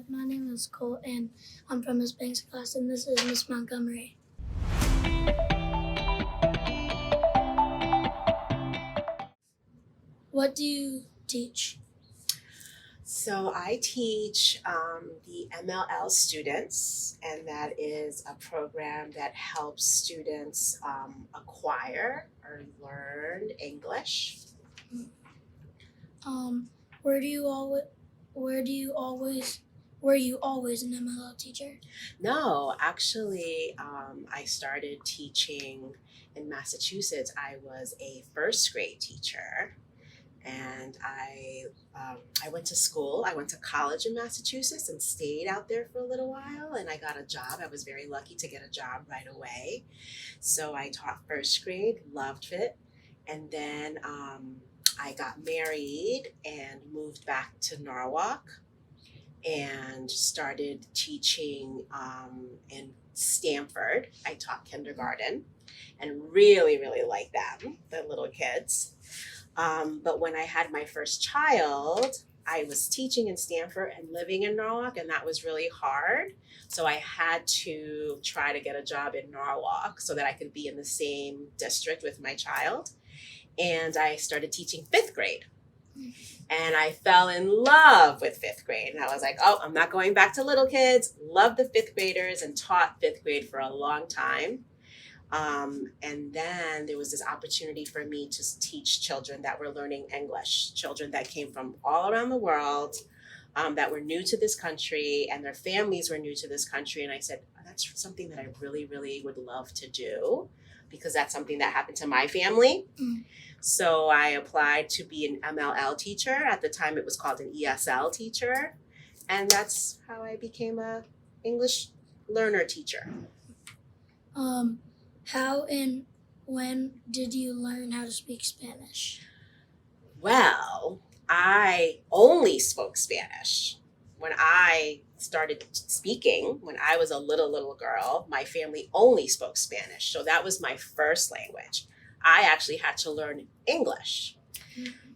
my name is Cole, and I'm from Miss Banks' class, and this is Miss Montgomery. What do you teach? So I teach the MLL students, and that is a program that helps students acquire or learn English. Were you always an MLL teacher? No, actually, I started teaching in Massachusetts. I was a first grade teacher, and I went to school. I went to college in Massachusetts and stayed out there for a little while, and I got a job. I was very lucky to get a job right away. So I taught first grade, loved it, and then I got married and moved back to Norwalk and started teaching in Stanford. I taught kindergarten and really, really liked them, the little kids. But when I had my first child, I was teaching in Stanford and living in Norwalk, and that was really hard. So I had to try to get a job in Norwalk so that I could be in the same district with my child. And I started teaching fifth grade. And I fell in love with fifth grade. And I was like, oh, I'm not going back to little kids. Loved the fifth graders and taught fifth grade for a long time. And then there was this opportunity for me to teach children that were learning English, children that came from all around the world, that were new to this country, and their families were new to this country. And I said, that's something that I really, really would love to do, because that's something that happened to my family. So I applied to be an MLL teacher. At the time, it was called an ESL teacher. And that's how I became a English learner teacher. How and when did you learn how to speak Spanish? Well, I only spoke Spanish. When I started speaking, when I was a little girl, my family only spoke Spanish. So that was my first language. I actually had to learn English.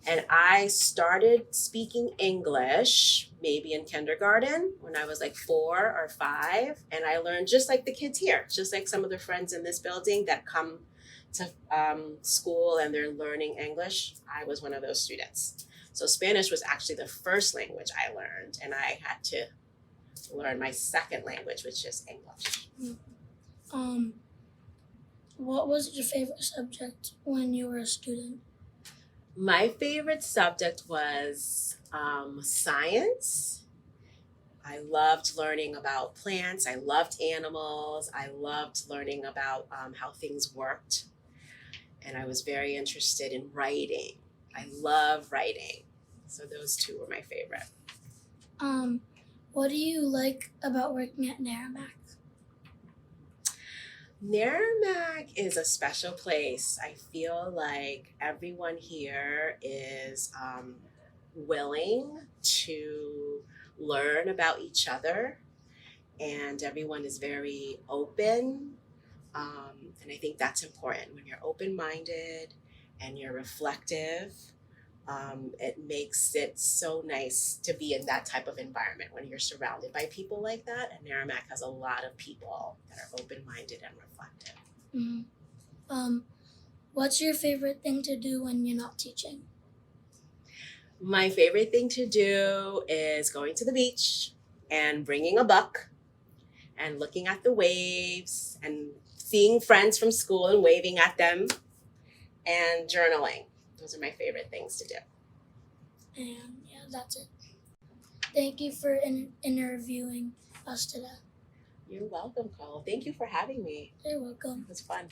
And I started speaking English maybe in kindergarten when I was like 4 or 5. And I learned just like the kids here, just like some of the friends in this building that come to school and they're learning English. I was one of those students. So Spanish was actually the first language I learned. And I had to learn my second language, which is English. What was your favorite subject when you were a student? My favorite subject was science. I loved learning about plants. I loved animals. I loved learning about how things worked. And I was very interested in writing. I love writing. So those two were my favorite. What do you like about working at Naramake? Naramake is a special place. I feel like everyone here is willing to learn about each other, and everyone is very open. And I think that's important. When you're open-minded and you're reflective, it makes it so nice to be in that type of environment when you're surrounded by people like that. And Naramake has a lot of people that are open-minded and reflective. What's your favorite thing to do when you're not teaching? My favorite thing to do is going to the beach and bringing a book and looking at the waves and seeing friends from school and waving at them and journaling. Those are my favorite things to do. And yeah, that's it. Thank you for interviewing us today. You're welcome, Cole. Thank you for having me. You're welcome. It was fun.